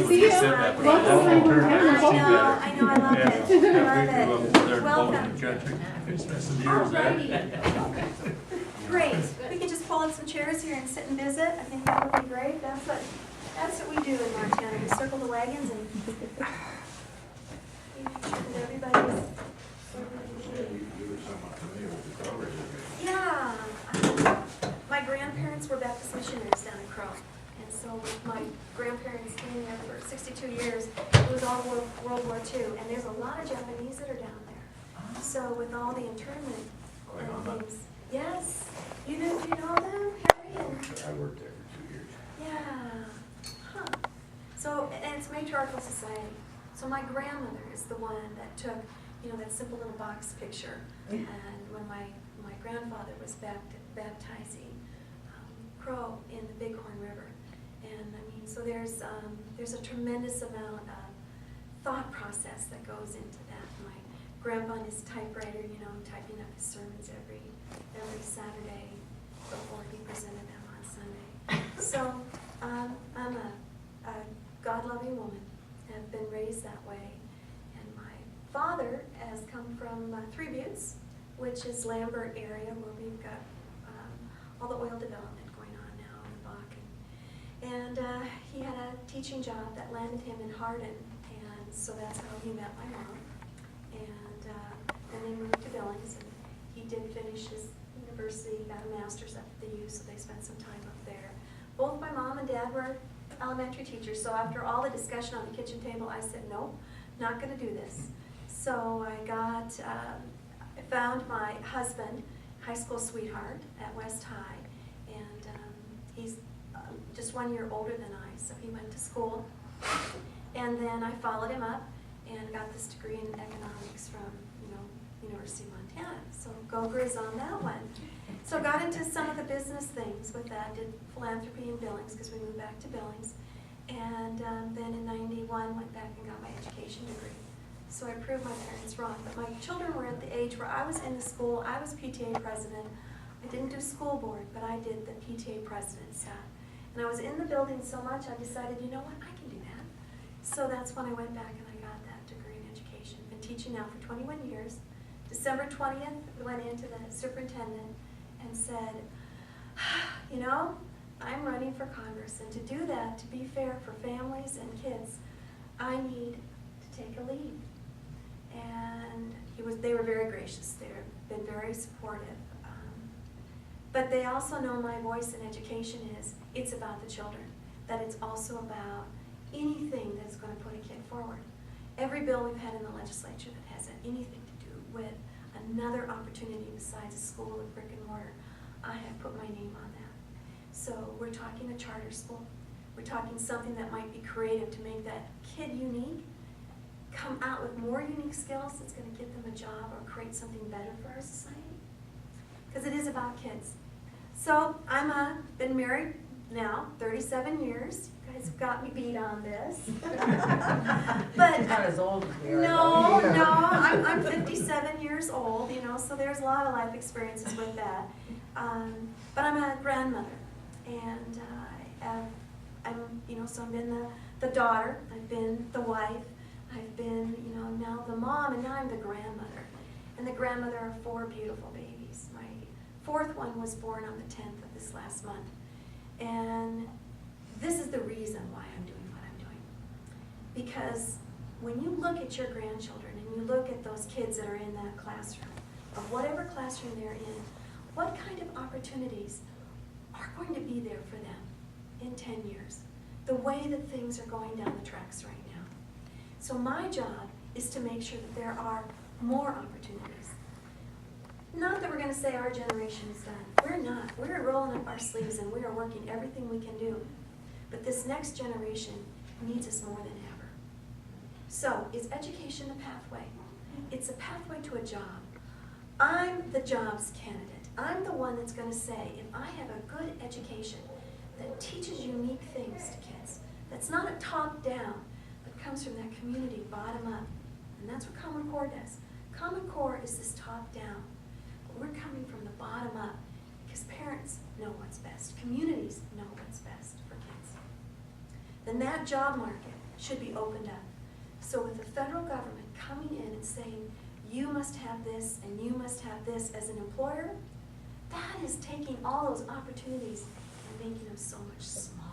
when you said that, but I Welcome, don't I know, I love it. I love it. Welcome. Welcome. It's been some years, Alrighty. Great. We can just pull up some chairs here and sit and visit. I think that would be great. That's what we do in Montana. We circle the wagons and we make sure that everybody's. Yeah. My grandparents were Baptist missionaries down in Crow. And so with my grandparents being there for 62 years, it was all World War II. And there's a lot of Japanese that are down there. So with all the internment and things. Yes. Do you know them, Harry? I worked there for 2 years. Yeah. Huh. So, and it's matriarchal society. So my grandmother is the one that took, that simple little box picture. And when my grandfather was baptizing Crow in the Bighorn River. And I mean, so there's a tremendous amount of thought process that goes into that. My grandpa on his typewriter, typing up his sermons every Saturday before he presented them on Sunday. So I'm a God-loving woman. I've been raised that way. And my father has come from Three Buttes, which is Lambert area where we've got all the oil development going on now in the Bakken. And he had a teaching job that landed him in Hardin, and so that's how he met my mom. And then they moved to Billings, and he did finish his university, got a master's up at the U, so they spent some time up there. Both my mom and dad were elementary teachers, so after all the discussion on the kitchen table, I said, no, not going to do this. So I found my husband, high school sweetheart at West High, and he's just 1 year older than I, so he went to school. And then I followed him up and got this degree in economics from, University of Montana. So go Grizz on that one. So got into some of the business things with that, did philanthropy in Billings because we moved back to Billings. And then in '91 went back and got my education degree. So I proved my parents wrong. But my children were at the age where I was in the school, I was PTA president. I didn't do school board, but I did the PTA president staff. And I was in the building so much, I decided, you know what, I can do that. So that's when I went back and I got that degree in education. Been teaching now for 21 years. December 20th, I went into the superintendent and said, I'm running for Congress, and to do that, to be fair for families and kids, I need to take a lead. And they were very gracious. They've been very supportive. But they also know my voice in education it's about the children, that it's also about anything that's going to put a kid forward. Every bill we've had in the legislature that has anything to do with another opportunity besides a school with brick and mortar, I have put my name on that. So we're talking a charter school. We're talking something that might be creative to make that kid unique, come out with more unique skills that's going to get them a job or create something better for our society. Because it is about kids. So I'm been married now 37 years. You guys have got me beat on this. But she's not as old as we are. No, I'm 57 years old, so there's a lot of life experiences with that. But I'm a grandmother, and so I've been the daughter, I've been the wife, I've been, now the mom, and now I'm the grandmother. And the grandmother are 4 beautiful babies. My 4th one was born on the 10th of this last month. And this is the reason why I'm doing what I'm doing. Because when you look at your grandchildren and you look at those kids that are in that classroom, or whatever classroom they're in, what kind of opportunities are going to be there for them in 10 years? The way that things are going down the tracks right now. So my job is to make sure that there are more opportunities. Not that we're going to say our generation is done. We're not. We're rolling up our sleeves and we are working everything we can do. But this next generation needs us more than ever. So is education a pathway? It's a pathway to a job. I'm the jobs candidate. I'm the one that's going to say, if I have a good education that teaches unique things to kids, that's not a top-down, but comes from that community, bottom-up. And that's what Common Core does. Common Core is this top-down. But we're coming from the bottom-up because parents know what's best. Communities know what's best for kids. Then that job market should be opened up. So with the federal government coming in and saying, you must have this and you must have this as an employer, that is taking all those opportunities and making them so much smaller.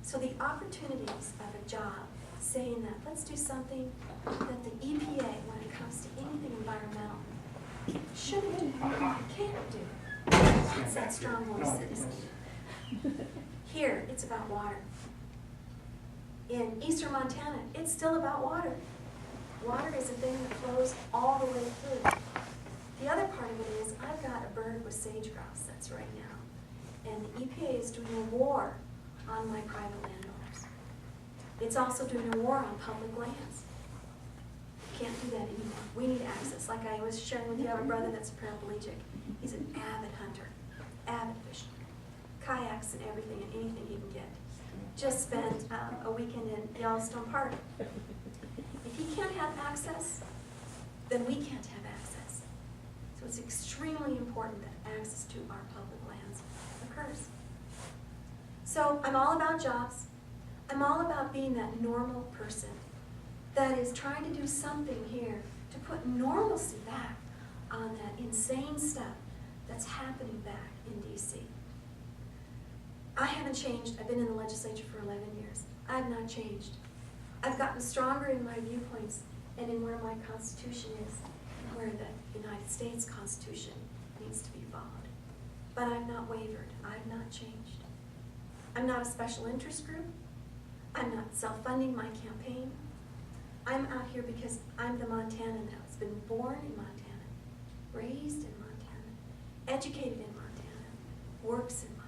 So the opportunities of a job saying that, let's do something that the EPA, when it comes to anything environmental, shouldn't do, can't do. It's that strong voice citizen. Here, it's about water. In eastern Montana, it's still about water. Water is a thing that flows all the way through. The other part of it is, I've got a bird with sage-grouse that's right now. And the EPA is doing a war on my private landowners. It's also doing a war on public lands. Can't do that anymore. We need access. Like I was sharing with you, I have a brother that's paraplegic. He's an avid hunter, avid fisherman. Kayaks and everything and anything he can get. Just spent a weekend in Yellowstone Park. If he can't have access, then we can't have access. So it's extremely important that access to our public lands occurs. So I'm all about jobs. I'm all about being that normal person that is trying to do something here to put normalcy back on that insane stuff that's happening back in DC. I haven't changed. I've been in the legislature for 11 years. I've not changed. I've gotten stronger in my viewpoints and in where my Constitution is, and where the United States Constitution needs to be followed. But I've not wavered. I've not changed. I'm not a special interest group. I'm not self-funding my campaign. I'm out here because I'm the Montanan that's been born in Montana, raised in Montana, educated in Montana, works in Montana.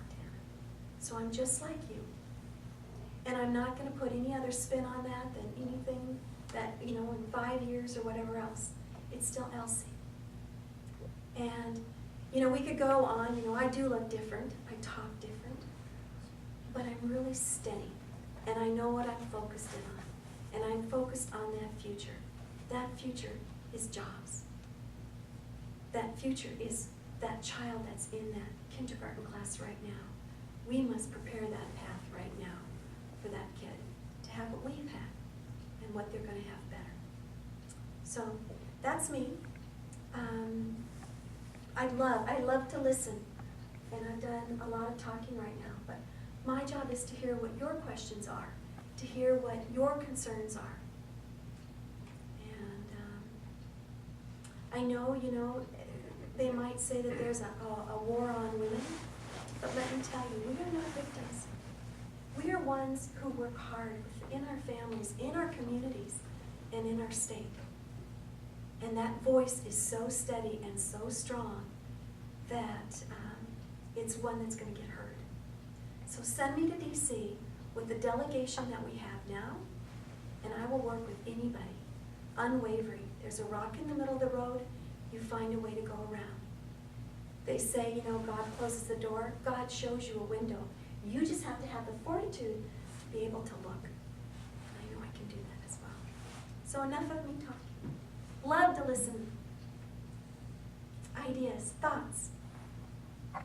So I'm just like you. And I'm not going to put any other spin on that than anything that, you know, in 5 years or whatever else. It's still Elsie. And, you know, we could go on. You know, I do look different. I talk different. But I'm really steady. And I know what I'm focused in on. And I'm focused on that future. That future is jobs. That future is that child that's in that kindergarten class right now. We must prepare that path right now for that kid to have what we've had and what they're going to have better. So that's me. I love to listen, and I've done a lot of talking right now, but my job is to hear what your questions are, to hear what your concerns are. And I know, you know, they might say that there's a war on women, but let me tell you, we are not victims. We are ones who work hard within our families, in our communities, and in our state. And that voice is so steady and so strong that it's one that's going to get heard. So send me to DC with the delegation that we have now, and I will work with anybody, unwavering. There's a rock in the middle of the road, you find a way to go around. They say, you know, God closes the door, God shows you a window. You just have to have the fortitude to be able to look. I know I can do that as well. So enough of me talking. Love to listen. Ideas, thoughts. Come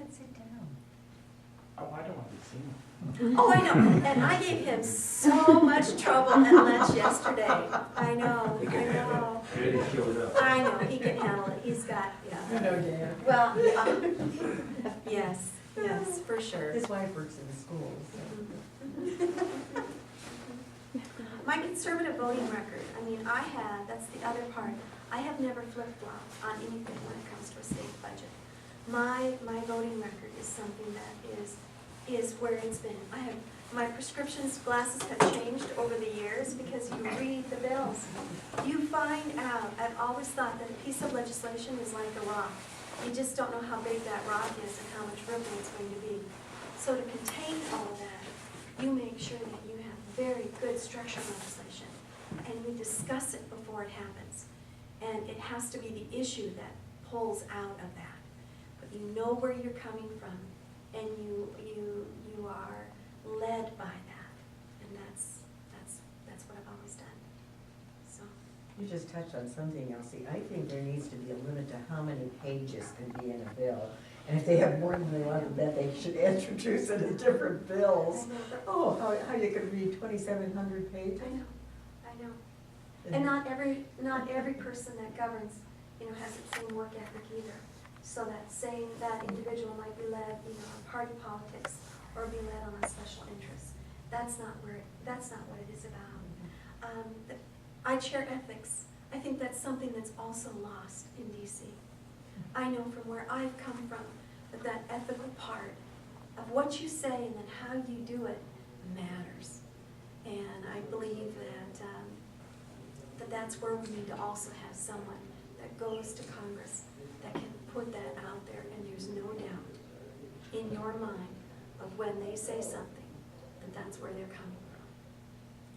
and sit down. Oh, I don't want to be seen. Oh, I know. And I gave him so much trouble at lunch yesterday. I know. He can handle it. Ready to kill it up. I know. He can handle it. He's got, yeah. No, Dan. Well, yes, yes, for sure. His wife works in the schools. My conservative voting record, I mean, that's the other part, I have never flip-flopped on anything when it comes to a state budget. My voting record is something that is where it's been. My prescriptions glasses have changed over the years because you read the bills. You find out, I've always thought that a piece of legislation is like a rock. You just don't know how big that rock is and how much rippling it's going to be. So to contain all of that, you make sure that you have very good structured legislation, and we discuss it before it happens. And it has to be the issue that pulls out of that. But you know where you're coming from, and you are led by that, and that's what I've always done. So You just touched on something, Elsie. I think there needs to be a limit to how many pages can be in a bill. And if they have more than they want to bet, they should introduce it as different bills. I know, but- Oh, how you could read 2,700 pages? I know. And not every person that governs, has the same work ethic either. So that individual might be led, on party politics or be led on a special interest. That's not what it is about. I chair ethics. I think that's something that's also lost in DC. I know from where I've come from that ethical part of what you say and then how you do it matters. And I believe that that's where we need to also have someone that goes to Congress that can put that out there, and there's no doubt in your mind of when they say something that that's where they're coming from.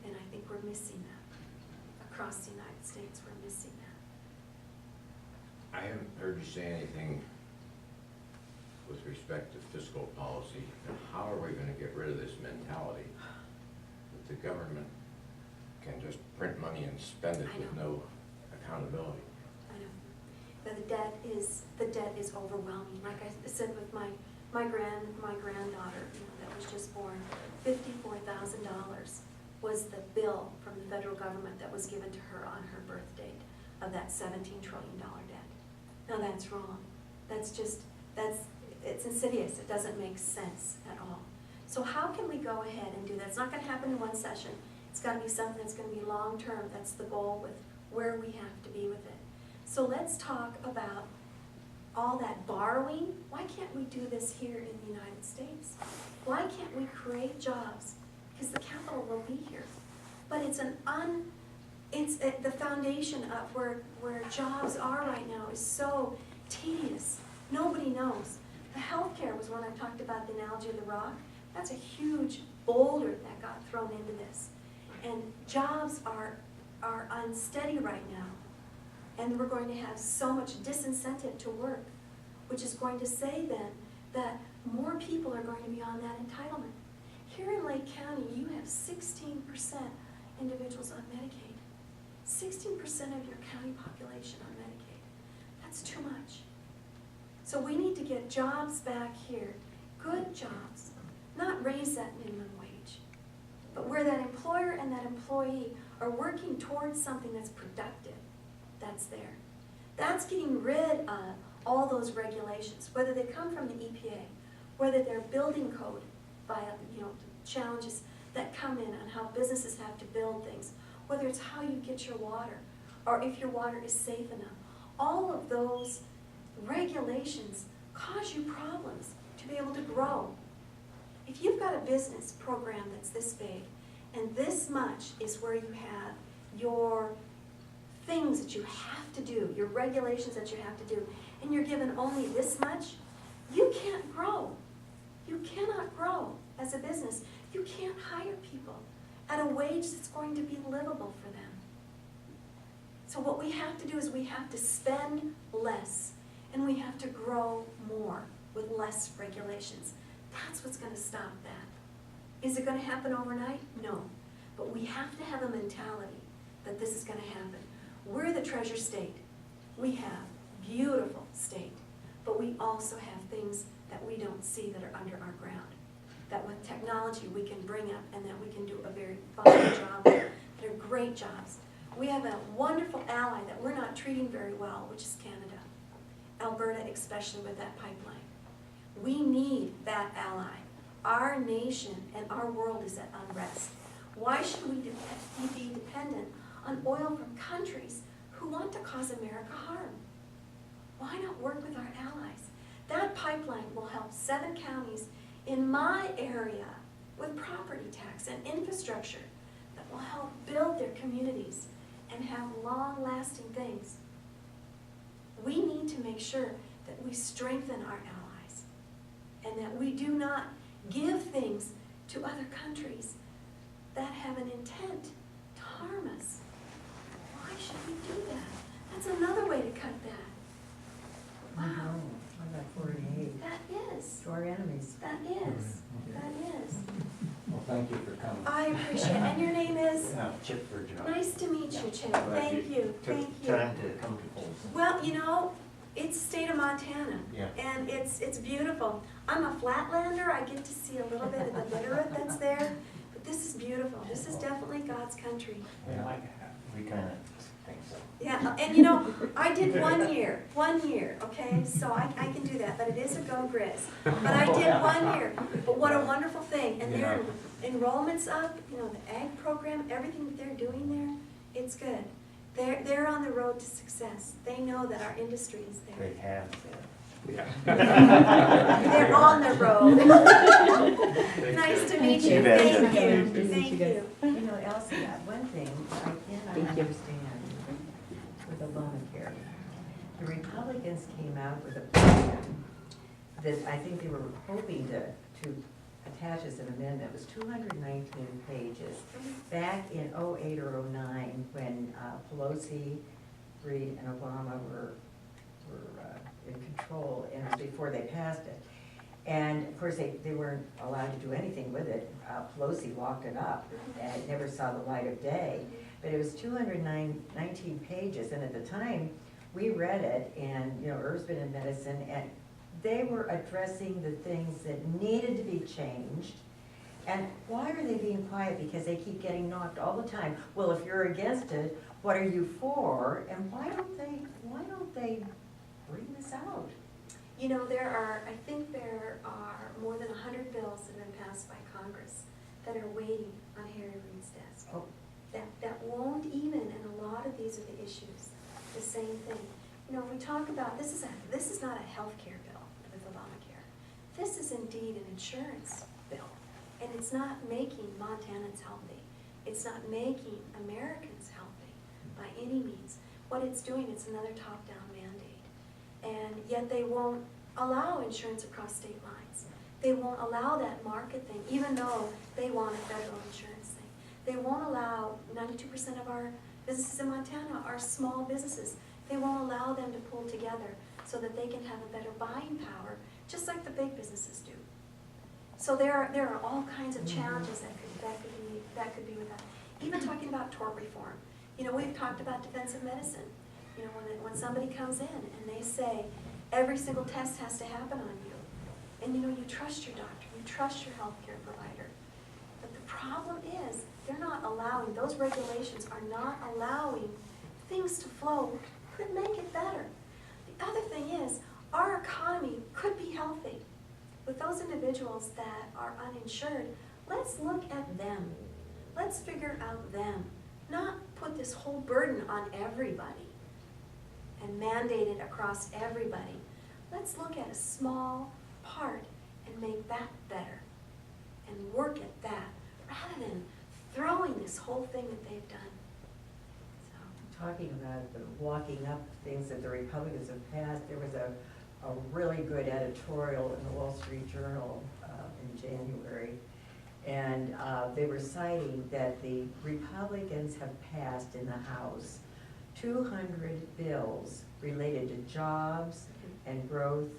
And I think we're missing that. Across the United States, we're missing that. I haven't heard you say anything with respect to fiscal policy, and how are we gonna get rid of this mentality that the government can just print money and spend it with no accountability? I know. But the debt is overwhelming. Like I said with my granddaughter, that was just born, $54,000 was the bill from the federal government that was given to her on her birth date of that $17 trillion debt. Now that's wrong. It's insidious. It doesn't make sense at all. So how can we go ahead and do that? It's not gonna happen in one session. It's gotta be something that's gonna be long-term. That's the goal with where we have to be with it. So let's talk about all that borrowing. Why can't we do this here in the United States? Why can't we create jobs? Because the capital will be here. But it's the foundation of where jobs are right now is so tedious. Nobody knows. The healthcare was when I talked about the analogy of the rock. That's a huge boulder that got thrown into this. And jobs are unsteady right now. And we're going to have so much disincentive to work, which is going to say then that more people are going to be on that entitlement. Here in Lake County, you have 16% individuals on Medicaid. 16% of your county population on Medicaid. That's too much. So we need to get jobs back here, good jobs, not raise that minimum wage, but where that employer and that employee are working towards something that's productive, that's there. That's getting rid of all those regulations, whether they come from the EPA, whether they're building code via, challenges that come in on how businesses have to build things, whether it's how you get your water, or if your water is safe enough. All of those regulations cause you problems to be able to grow. If you've got a business program that's this big, and this much is where you have your things that you have to do, your regulations that you have to do, and you're given only this much, you can't grow. You cannot grow as a business. You can't hire people at a wage that's going to be livable for them. So what we have to do is we have to spend less, and we have to grow more with less regulations. That's what's going to stop that. Is it going to happen overnight? No. But we have to have a mentality that this is going to happen. We're the treasure state. We have beautiful state, but we also have things that we don't see that are under our ground, that with technology we can bring up and that we can do a very fine job with. They're great jobs. We have a wonderful ally that we're not treating very well, which is Canada. Alberta, especially with that pipeline. We need that ally. Our nation and our world is at unrest. Why should we be dependent on oil from countries who want to cause America harm? Why not work with our allies? That pipeline will help 7 counties in my area with property tax and infrastructure that will help build their communities and have long-lasting things. We need to make sure that we strengthen our allies and that we do not give things to other countries that have an intent to harm us. Why should we do that? That's another way to cut that. I Wow. know, I got 48. That is. To our enemies. That is. That is. Well, thank you for coming. I appreciate it. And your name is? Chip for John. Nice to meet you, Chip. Glad Thank you. Took Thank you. time to come to Polson. Well, It's the state of Montana. Yeah. And it's beautiful. I'm a flatlander, I get to see a little bit of the Bitterroot that's there, but this is beautiful. This is definitely God's country. Yeah, we kind of think so. Yeah, and you know, I did 1 year, okay, so I can do that, but it is a go Grizz. But I did 1 year, but what a wonderful thing, and their enrollment's up, you know, the ag program, everything that they're doing there, it's good. They're on the road to success. They know that our industry is there. They have been. They're on the road. Nice to meet you, You bet. thank you, Nice to meet thank you guys. you. You know, Elsie, one thing I cannot understand with Obamacare. The Republicans came out with a plan that I think they were hoping to attach as an amendment. It was 219 pages. Back in '08 or '09, when Pelosi, Reid, and Obama were in control, and it was before they passed it. And of course, they weren't allowed to do anything with it. Pelosi locked it up, and it never saw the light of day. But it was 219 pages, and at the time, we read it, and, you know, Irv's been in medicine, and they were addressing the things that needed to be changed. And why are they being quiet? Because they keep getting knocked all the time. Well, if you're against it, what are you for? And why don't they bring this out? You know, I think there are more than 100 bills that have been passed by Congress that are waiting on Harry Reid's desk. Oh. That won't even, and a lot of these are the issues, the same thing. You know, we talk about, this is not a health care bill with Obamacare. This is indeed an insurance bill. And it's not making Montanans healthy. It's not making Americans healthy by any means. What it's doing, it's another top-down mandate. And yet they won't allow insurance across state lines. They won't allow that market thing, even though they want a federal insurance thing. They won't allow 92% of our businesses in Montana are small businesses. They won't allow them to pull together so that they can have a better buying power, just like the big businesses do. So there are all kinds of challenges that could be with that. Even talking about tort reform. You know, we've talked about defensive medicine. You know, when somebody comes in and they say every single test has to happen on you, and you know, you trust your doctor, you trust your healthcare provider. But the problem is they're not allowing, those regulations are not allowing things to flow, could make it better. The other thing is, our economy could be healthy. With those individuals that are uninsured, let's look at them. Let's figure out them. Not put this whole burden on everybody and mandate it across everybody. Let's look at a small part and make that better and work at that rather than throwing this whole thing that they've done. Talking about the walking up things that the Republicans have passed, there was a really good editorial in the Wall Street Journal in January, and they were citing that the Republicans have passed in the House 200 bills related to jobs and growth,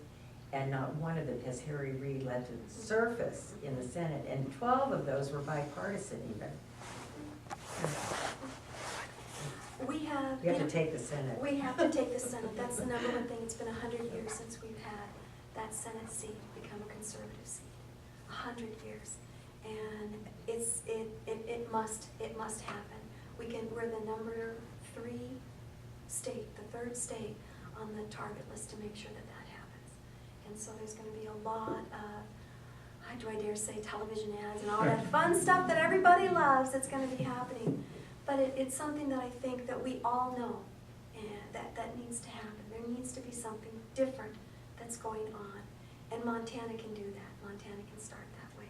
and not one of them has Harry Reid let to surface in the Senate, and 12 of those were bipartisan even. We have You have to take the Senate. We have to take the Senate. That's the number one thing. It's been 100 years since we've had that Senate seat become a conservative seat. 100 years. And it must happen. We're the number 3 state, the 3rd state on the target list to make sure that that happens. And so there's going to be a lot of, how do I dare say, television ads and all that fun stuff that everybody loves that's going to be happening. But it's something that I think that we all know, and that needs to happen. There needs to be something different that's going on. And Montana can do that. Montana can start that way.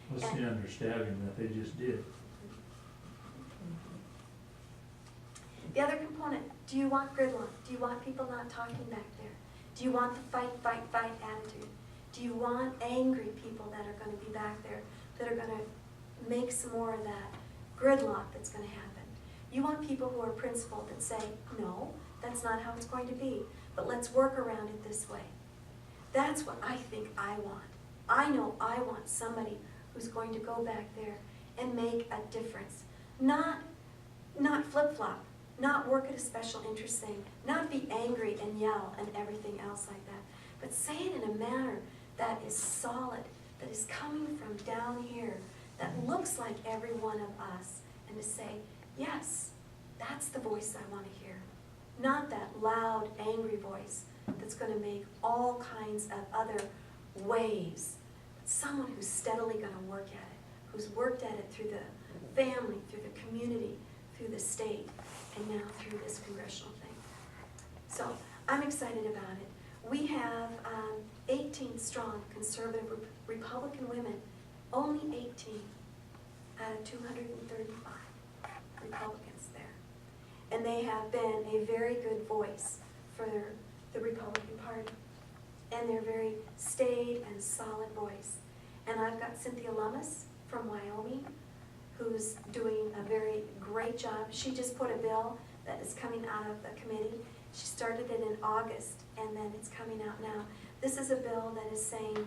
What's the understanding that they just did? The other component, do you want gridlock? Do you want people not talking back there? Do you want the fight, fight, fight attitude? Do you want angry people that are going to be back there, that are going to make some more of that gridlock that's going to happen? You want people who are principled that say, no, that's not how it's going to be, but let's work around it this way. That's what I think I want. I know I want somebody who's going to go back there and make a difference. Not flip-flop. not work at a special interest thing, not be angry and yell and everything else like that, but say it in a manner that is solid, that is coming from down here, that looks like every one of us, and to say, yes, that's the voice I want to hear. Not that loud, angry voice that's going to make all kinds of other waves, but someone who's steadily going to work at it, who's worked at it through the family, through the community, through the state, and now through this congressional thing. So I'm excited about it. We have 18 strong conservative Republican women, only 18 out of 235 Republicans there. And they have been a very good voice for the Republican Party. And they're very staid and solid voice. And I've got Cynthia Lummis from Wyoming, who's doing a very great job. She just put a bill that is coming out of the committee. She started it in August, and then it's coming out now. This is a bill that is saying,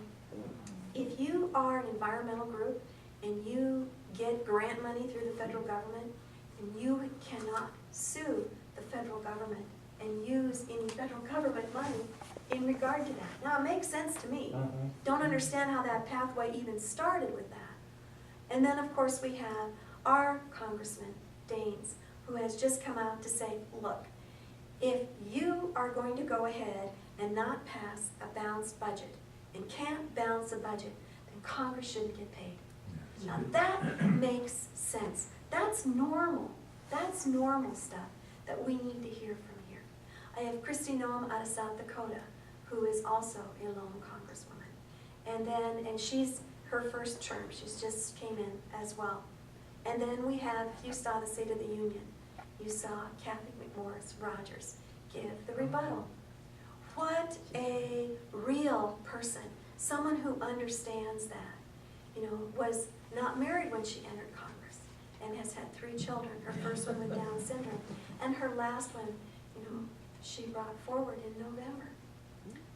if you are an environmental group and you get grant money through the federal government, and you cannot sue the federal government and use any federal government money in regard to that. Now, it makes sense to me. Don't understand how that pathway even started with that. And then, of course, we have our Congressman, Daines, who has just come out to say, look, if you are going to go ahead and not pass a balanced budget and can't balance a budget, then Congress shouldn't get paid. Now, that makes sense. That's normal. That's normal stuff that we need to hear from here. I have Kristi Noem out of South Dakota, who is also a lone congresswoman. And she's her first term. She's just came in as well. And then we have, you saw the State of the Union. You saw Kathy McMorris Rogers give the rebuttal. What a real person. Someone who understands that. You know, was not married when she entered Congress and has had 3 children. Her first one with Down syndrome. And her last one, you know, she brought forward in November.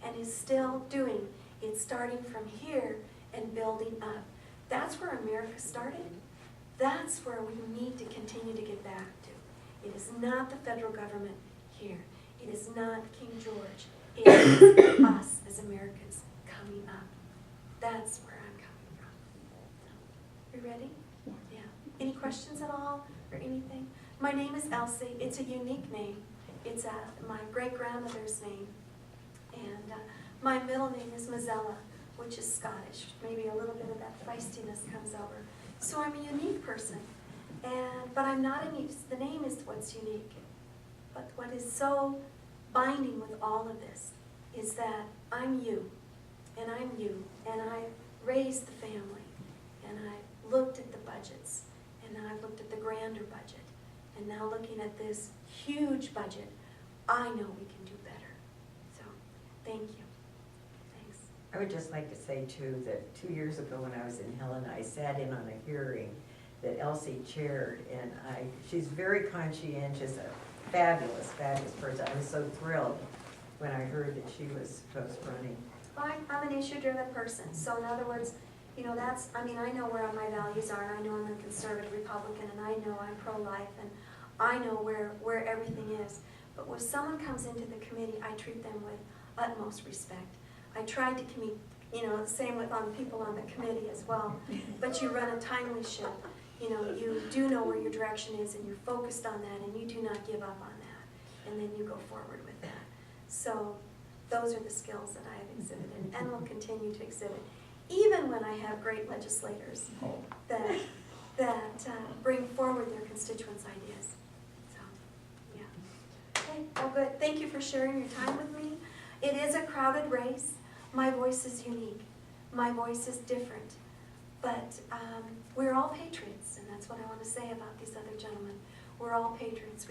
And is still doing it, starting from here and building up. That's where America started. That's where we need to continue to get back to. It is not the federal government here. It is not King George. It is us as Americans coming up. That's where I'm coming from. You ready? Yeah. Any questions at all or anything? My name is Elsie. It's a unique name. It's my great-grandmother's name. And my middle name is Mazzella, which is Scottish. Maybe a little bit of that feistiness comes over. So I'm a unique person. But I'm not unique. The name is what's unique. But what is so binding with all of this is that I'm you, and I'm you, and I raised the family, and I looked at the budgets, and now I've looked at the grander budget, and now looking at this huge budget, I know we can do better. So, thank you. Thanks. I would just like to say too that 2 years ago when I was in Helena, I sat in on a hearing that Elsie chaired, and she's very conscientious, a fabulous, fabulous person. I was so thrilled when I heard that she was running. Well, I'm an issue-driven person, so in other words, you know, I know where my values are. I know I'm a conservative Republican, and I know I'm pro-life, and I know where everything is. But when someone comes into the committee, I treat them with utmost respect. I tried to commit, you know, the same with people on the committee as well. But you run a timely ship. You know, you do know where your direction is, and you're focused on that, and you do not give up on that. And then you go forward with that. So those are the skills that I have exhibited and will continue to exhibit, even when I have great legislators that bring forward their constituents' ideas. So, yeah. Okay, well, good. Thank you for sharing your time with me. It is a crowded race. My voice is unique. My voice is different. But we're all patriots, and that's what I want to say about these other gentlemen. We're all patriots.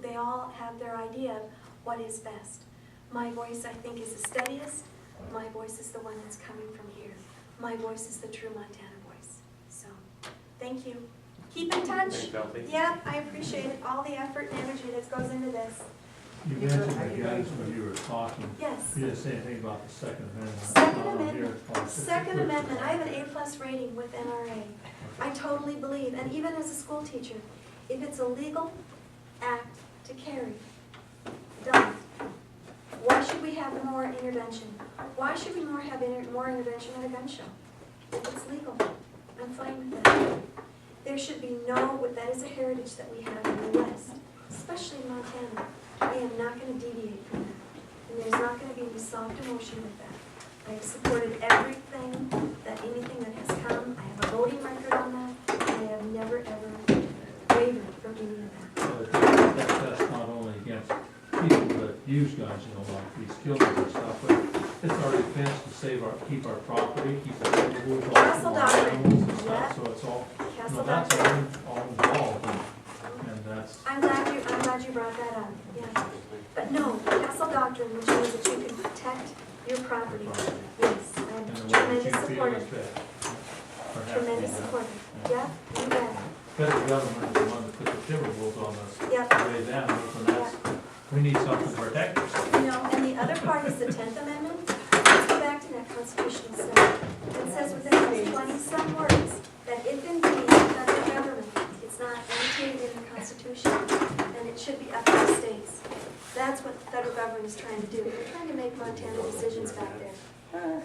They all have their idea of what is best. My voice, I think, is the steadiest. My voice is the one that's coming from here. My voice is the true Montana voice. So, thank you. Keep in touch. Yeah, I appreciate it. All the effort and energy that goes into this. You mentioned the guys when you were talking. Yes. You didn't say anything about the Second Amendment. Second Amendment. I have an A+ rating with NRA. I totally believe, and even as a school teacher, if it's illegal, act to carry. Done. Why should we have more intervention? Why should we have more intervention at a gun show? If it's legal, I'm fine with that. There should be that is a heritage that we have in the West, especially in Montana. I am not going to deviate from that. And there's not going to be any soft emotion with that. I have supported anything that has come. I have a voting record on that. And I have never, ever wavered from any of that. But that's not only against people that use guns, like these killers and stuff, but it's our defense to keep our property, keep the neighborhoods off Castle from doctrine. animals and stuff, Yeah. so it's all, Castle that's doctrine. all involved, and that's, I'm glad you brought that up, yeah. But no, Castle doctrine, which means that you can protect your property. Yes, I'm and the way that tremendous you feel supporter, is that. perhaps tremendous be done. supporter. Yeah, you bet. Federal government is the one that put the timber rules on us Yep. way down, and that's, we need something to protect ourselves. And the other part is the 10th Amendment. Let's go back to that constitutional study. It says within those 20-some words that if indeed the federal government is not annotated in the Constitution, then it should be up to the states. That's what the federal government is trying to do. They're trying to make Montana decisions back there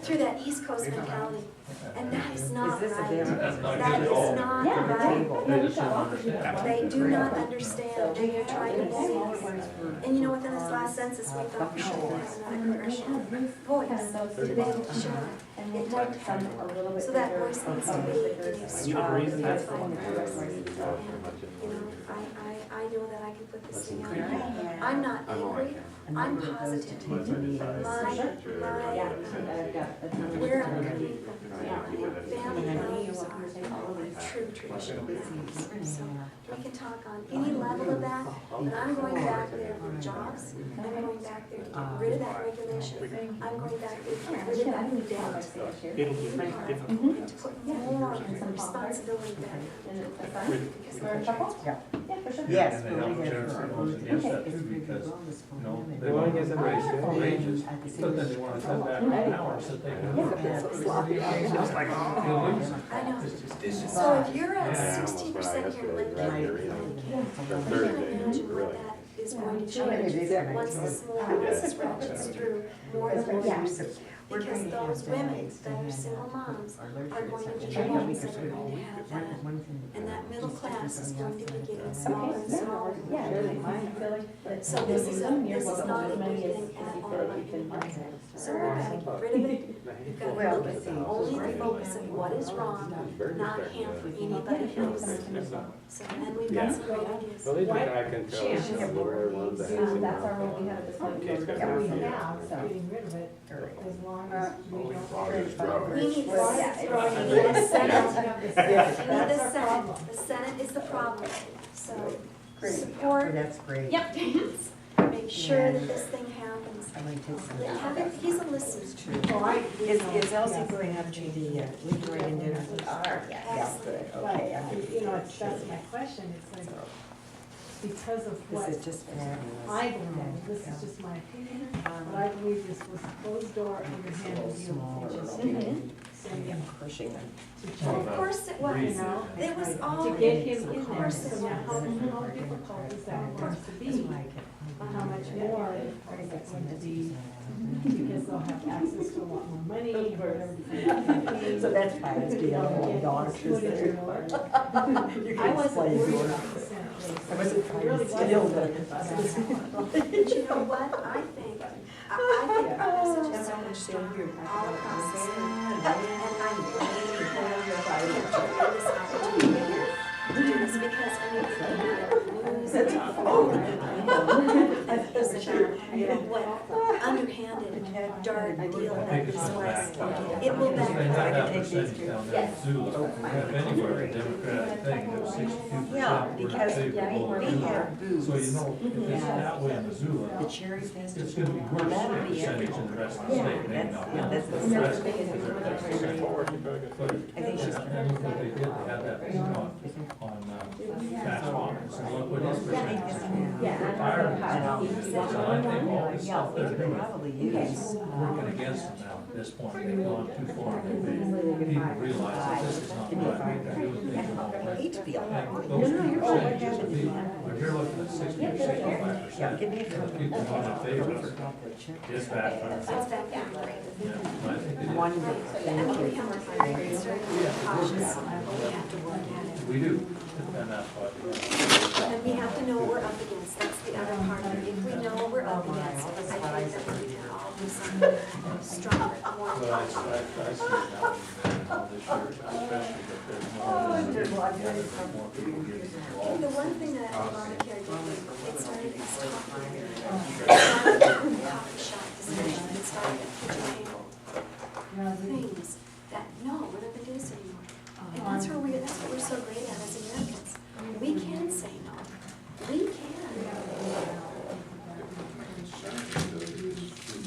through that East Coast mentality. And that is not Is this right. available? That's not That good at is all. not Yeah, right. They just don't understand. They do not understand. They are trying to bully us. And within this last census, we thought we should have another congressional voice to be able to show that. It didn't happen. So that voice needs to be strong. I know that I can put this thing out. I'm not angry. I'm positive. Where I'm coming from, my family values are true traditional values. So we can talk on any level of that, but I'm going back there for jobs. I'm going back there to get rid of that regulation. I'm going back there to get rid of that debt. And to put more responsibility back. Because we're Yes. And they have generous votes against that too, because, they want to raise wages, but then they want to cut back on hours that they can work. It's like, I know. So if you're at 60% here, like, I can't imagine what that is going to change once this ratchets through more than 4 years. Because those women that are single moms are going to be the ones that are going to have that. And that middle class is going to be getting smaller and smaller. So this is not a good thing at all. So we've got to get rid of it. We've got to look at only the focus of what is wrong, not hamper anybody else. So, and we've got some great ideas. Well, they do that, I can tell. It's the lower one that has it. That's our role we have at this point. Okay, it's got Yeah, we that. have, so getting rid of it, as long as we don't. We need the Senate. We need the Senate. The Senate is the problem. So support. That's great. Yep. Make sure that this thing happens. I might take some. He's a listener. Is Elsie going up to the Lithuanian dinner? Yeah, good, okay. But, that's my question, it's like, because of what This is just fabulous. I believe, this is just my opinion, but I believe this was a closed door, underhanded deal, which is sending Crushing them. to Of China. course it was. It was all. To get him in Of there, course it so now was. how difficult is that going to be? How much more is it going to be? Because they'll have access to a lot more money, or whatever. So that's fine, it's the other dogs. I wasn't worried about the Senate race. I wasn't trying Really to wasn't steal worried them. about that. But you know what? I think our message is so much stronger all across the state. And I'm glad this opportunity to do this because I mean, what underhanded, dark deal that this was. It will They had backfire. that percentage down there in Missoula, if anywhere, a Democratic thing, it was 62% Yeah, were because favorable to we Missoula. have booths. So if it's that way in Missoula, The cherry it's festival. gonna be worse That'll be percentage in the rest of the state, maybe not. That's The the rest thing is, of the rest. But, I think she's. and look what they did, they had that thing on Fast Farmers, and look what his percentage is. Retired now. So I think all this stuff they're doing Probably is working against them now at this point. They've gone too far. They people realize that this is not right. They're doing things the wrong way. need to be a lot And more. those people Oh, what saying just happened? be, when you're looking at 60 or 65%, Give me a of people not in favor of it. It's bad. It's back there, great. Yeah, and I think it is. One day. And we become very concerned, cautious, we have to work at it. We do, and that's why. And we have to know what we're up against, that's the other part of it. If we know what we're up against, I think that we can all do something stronger, more But I cautious. see it now, this year, especially that there's more people getting involved. The one thing that Obamacare did was it started as talking, it started in the coffee shop discussion, it started at kitchen table. Things that, no, we're not gonna do this anymore. And that's what we're so great at as Americans. We can say no. We can. My concern is though that this food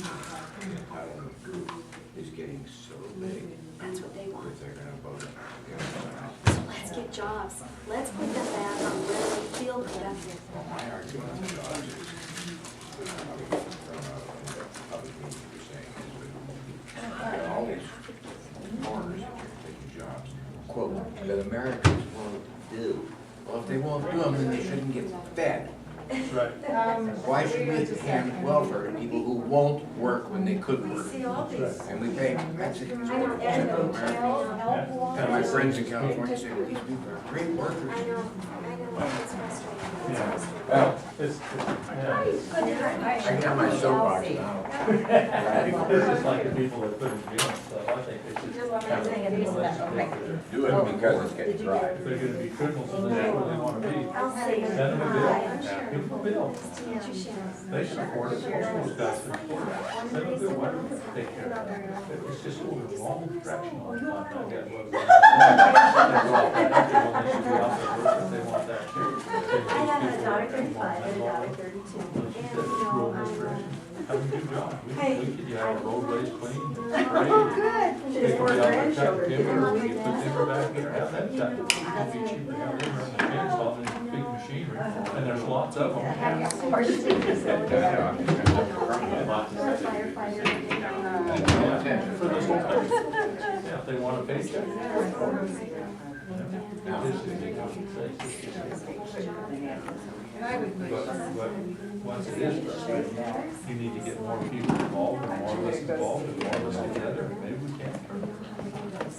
entitlement group is getting so big That's what they want. that they're gonna vote against So let's get jobs. Let's put them back on where they feel productive. Well, my argument on jobs is, from a public meeting you're saying is that all these foreigners that are taking jobs, quote, that Americans won't do. Well, if they won't do them, then they shouldn't get fed. Right. Why should we hand welfare to people who won't work when they could work? See all these. And we pay, that's it. And hotels, help And my friends in California say, well, these people are great workers. I know, it's frustrating. It's Yeah. frustrating. Well, it's, I get on my soapbox now. it's just like the people that put in jail and stuff, I think they should have a Do it because it's getting dry. if they're gonna be criminals and that's where they wanna be, send them a bill, give them a bill. They can afford it, most of those guys can afford it. Send them a bill, why don't they take care of it? It's just going the wrong direction all the time, I get what. They go off that empty one, they should be out there working, they want that too. I have a $1.35 and a $1.32. Have a good job. We could, you have roadways clean, Oh, great. good. People be out there cutting timber, we get the timber back here, have that cut. It'd be cheaper down there running the chainsaw than big machinery, and there's lots of them. Yeah, for this whole country. Yeah, if they want a paycheck. But once it is frustrating, you need to get more people involved, and more of us involved, and more of us together, maybe we can turn it.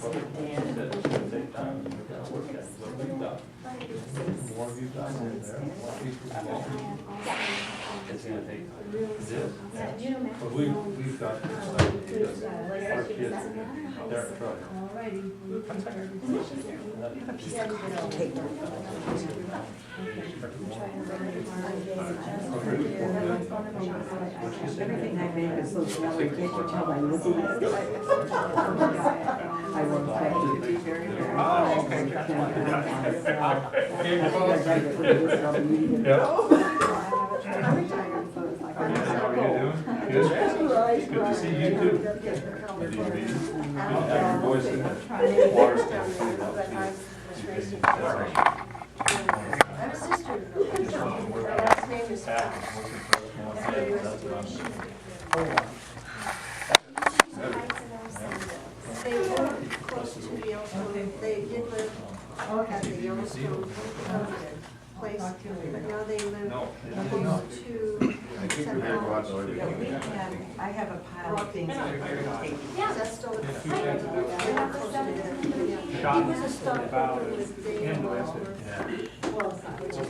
But it's gonna take time, and we're gonna work at it, but we've got, the more of you guys in there, the more people involved. It's gonna take time. It is. But we've got to decide, because our kids, they're in trouble. Everything I make is so small, can't you tell by looking at it? I work back to the very, very. Oh, okay. I'm retired, so it's like. How are you doing? Good. Good to see you too. These meetings. Good to have your voice in the water stand too, helps you. I'm a sister. Just want to work My out. last name is Back and working for us more than that's what I'm doing. They live close to the Yellowstone, they did live at the Yellowstone place, but now they live No. close to. I think we're gonna go out to Yeah, we have, I have a pile of things that we're gonna take. Is that still? Yeah. He was a stockbroker with Dave. Yeah. Well, it's not.